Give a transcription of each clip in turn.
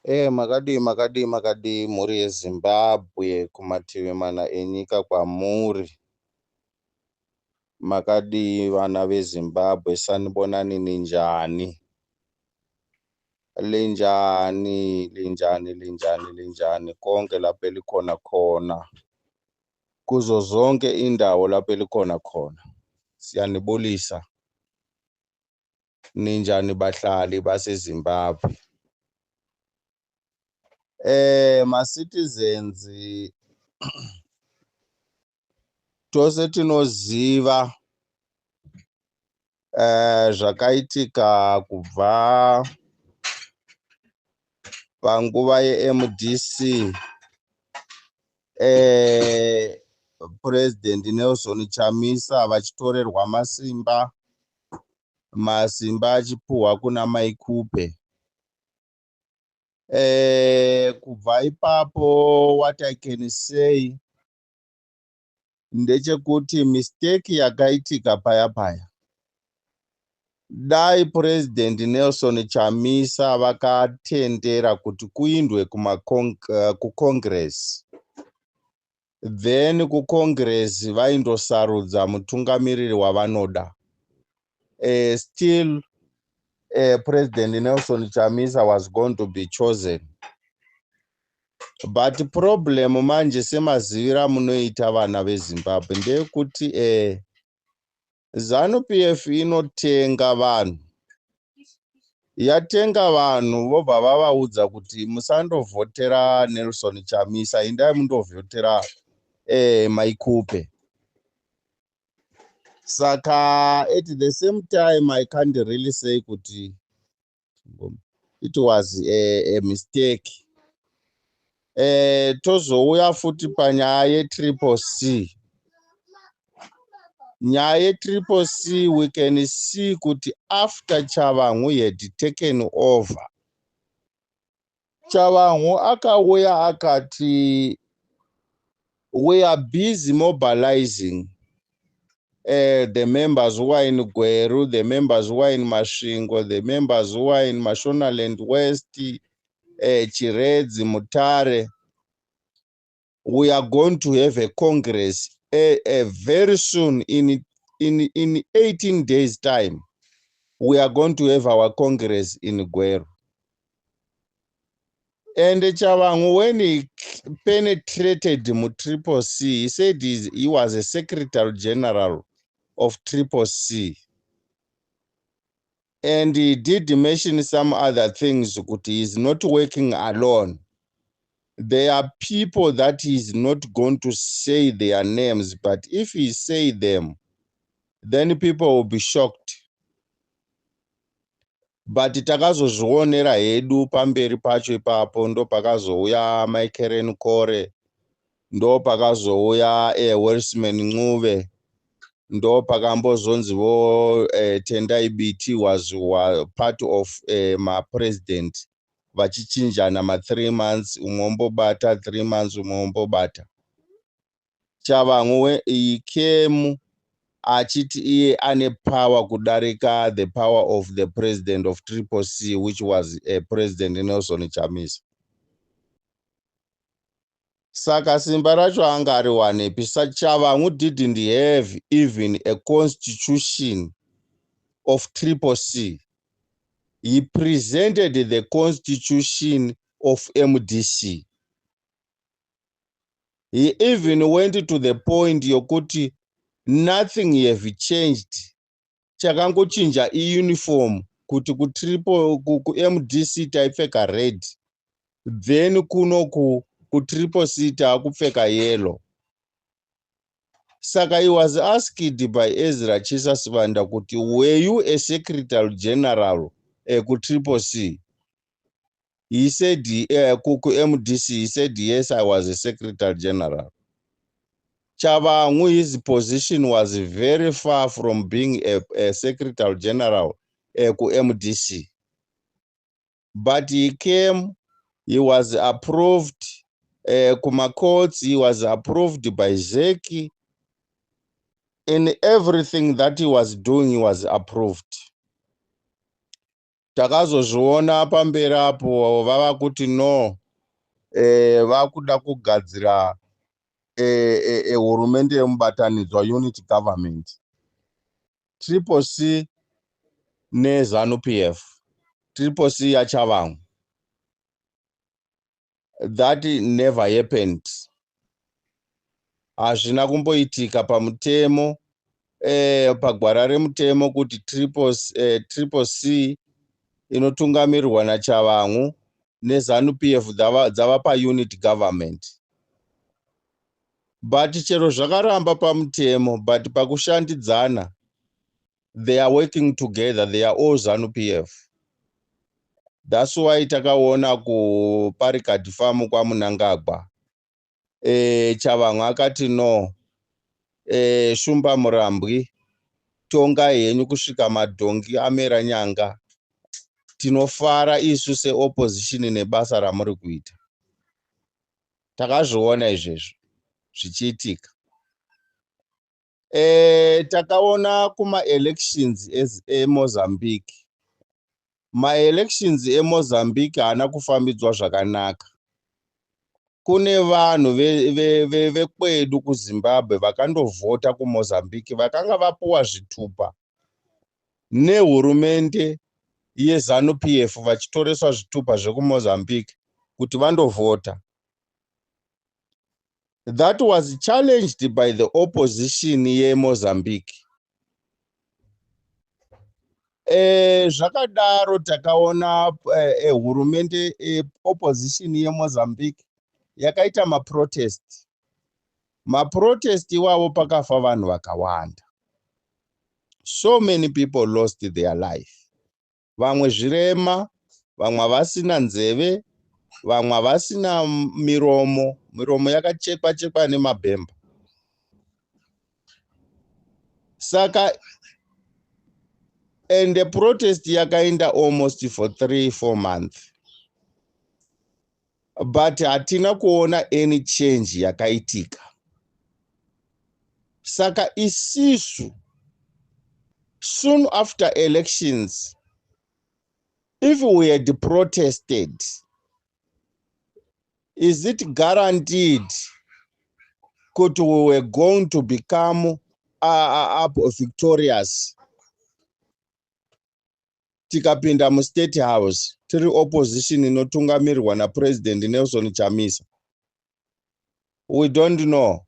Makadi mhuri yeZimbabwe kumativi mana enyika kwamuri. Makadi vana veZimbabwe sanibonani ninjani? Linjani konke lapho elikhona khona. Kuzo zonke indawo lapho elikhona khona. Siyanibulisa. Ninjani bahlali baseZimbabwe? Ma-citizens tose tinoziva zvakaitika kubva panguva yeMDC. President Nelson Chamisa vachitorerwa masimba achipuhwa kuna Maikupe. Kubva ipapo what I can say ndechekuti mistake yakaitika paya. Dai President Nelson Chamisa vakatendera kuti kuindwe kuCongress, then kuCongress vaindosarudza mutungamiriri wavanoda. Still President Nelson Chamisa was going to be chosen. But problem manje semazivira munoita vana veZimbabwe ndeyekuti ZANU-PF inotenga vanhu. Yatenga vanhu vobva vavaudza kuti musandovhotera Nelson Chamisa, indai mundovhotera Maikupe. Saka at the same time I can't really say kuti it was a mistake. Tozouya futi panyaya yeCCC. Nyaya yeCCC we can see kuti after Chavangu had taken over, Chavangu akauya akati we are busy mobilizing the members who are in Gweru, the members who are in Masvingo, the members who are in Mashonaland West, Chiredzi, Mutare. We are going to have a Congress very soon. In 18 days time, we are going to have our Congress in Gweru. And Chavangu, when he penetrated CCC, he said he was a Secretary General of CCC. And he did mention some other things, that he is not working alone. There are people that he is not going to say their names, but if he say them, then people will be shocked. But takazozvionera hedu pamberi pacho ipapo ndo pakazouya Michael Kore, ndo pakazouya Welshman Ncube, ndo pakambozonzivo Tendai Biti was part of my president vachichinjana 3 months umombobata 3 months umombobata. Chavangu he came achiti iye ane power kudarika the power of the president of CCC, which was President Nelson Chamisa. Saka simba racho anga ari wanepi? Chavangu didn't have even a constitution of CCC. He presented the constitution of MDC. He even went to the point yokuti nothing have changed. Chakangochinja uniform kuti ku MDC taipfeka red, then kuno ku CCC taakupfeka yellow. Saka he was asked by Ezra Chisa Sibanda kuti were you a Secretary General ku CCC? He said ku MDC, he said yes, I was a Secretary General. Chavangu, his position was very far from being a Secretary General ku MDC. But he came, he was approved kuma courts, he was approved by Zeki. In everything that he was doing, he was approved. takazozviona pamberi apo vava kuti no vakuda kugadzira hurumende yemubatanidzwa unity government. Triple C neZANU PF. Triple C yaChavamwe. That never happened. Hazvina kumboitika pamutemo pagwara remutemo kuti Triple C inotungamirirwa naChavamwe neZANU PF dzava paunit government. But chero zvakaramba pamutemo, but pakushandidzana, they are working together, they are all ZANU PF. That's why takaona kuParikad Farm kwaMunangagwa. Chavamwe akati no, Shumba Murambwi, tonga henyu kusvika madhongi amera nyanga. Tinofara isu seopposition nebasa ramuri kuita. Takazviona izvezvo zvichiitika. Takaona kuma-elections eMozambique. Ma-elections eMozambique haana kufambidzwa zvakanaka. Kune vanhu vekwedu kuZimbabwe vakandovhota kuMozambique vakanga vapuwa zvitupa nehurumende yeZANU PF vachitoreswa zvitupa zvekuMozambique kuti vandovhota. That was challenged by the opposition yeMozambique. Zvakadaro takaona hurumende opposition yeMozambique yakaita maprotest. Maprotest iwavo pakafa vanhu vakawanda. So many people lost their life. Vamwe zvirema, vamwe vasina nzeve, vamwe vasina miromo yakachekwa nemabhemba. Saka and the protest yakaenda almost for 3-4 months. But hatina kuona any change yakaitika. Saka isisu, soon after elections, if we had protested, is it guaranteed that we were going to become victorious? Tikapinda mu State House, tiri opposition inotungamirirwa na President Nelson Chamisa. We don't know.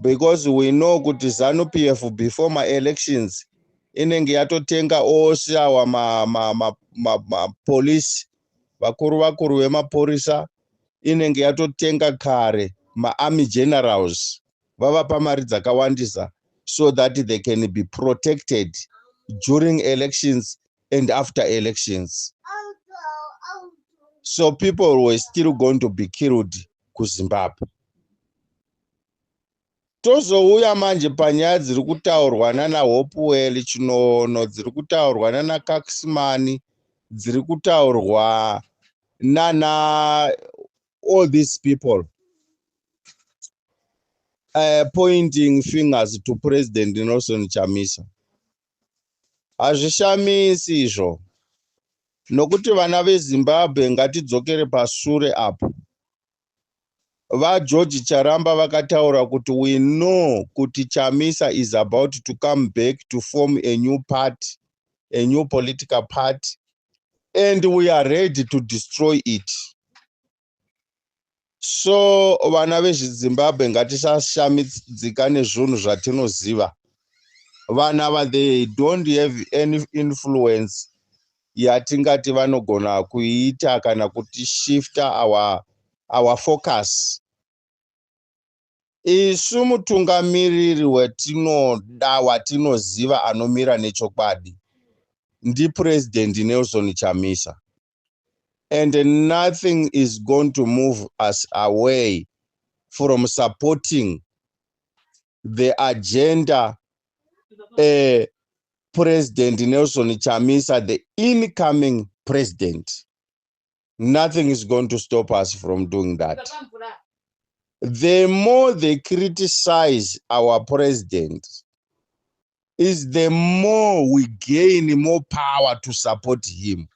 Because we know kuti ZANU PF before my elections inenge yatotenga ose awa police, vakuru vemaporisa, inenge yatotenga kare army generals vava pamari dzakawandisa so that they can be protected during elections and after elections. So people were still going to be killed kuZimbabwe. Tozouya manje panyaya dziri kutaurwa nana Hopewell Chinono, dziri kutaurwa nana Kaximani, dziri kutaurwa nana all these people pointing fingers to President Nelson Chamisa. Hazvishamisi izvo, nokuti vana veZimbabwe ngatidzokere pashure apo. VaGeorge Charamba vakataura kuti we know kuti Chamisa is about to come back to form a new party, a new political party, and we are ready to destroy it. So vana veZimbabwe ngatisashamidzika nezvinhu zvatinoziva. Vana they don't have any influence yatingati vanogona kuita kana kuti shifta our focus. Isu mutungamiriri wetinoda watinoziva anomira nechokwadi ndi President Nelson Chamisa. And nothing is going to move us away from supporting the agenda President Nelson Chamisa, the incoming president. Nothing is going to stop us from doing that. The more they criticize our president, is the more we gain more power to support him.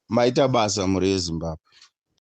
Maita basa muri yeZimbabwe.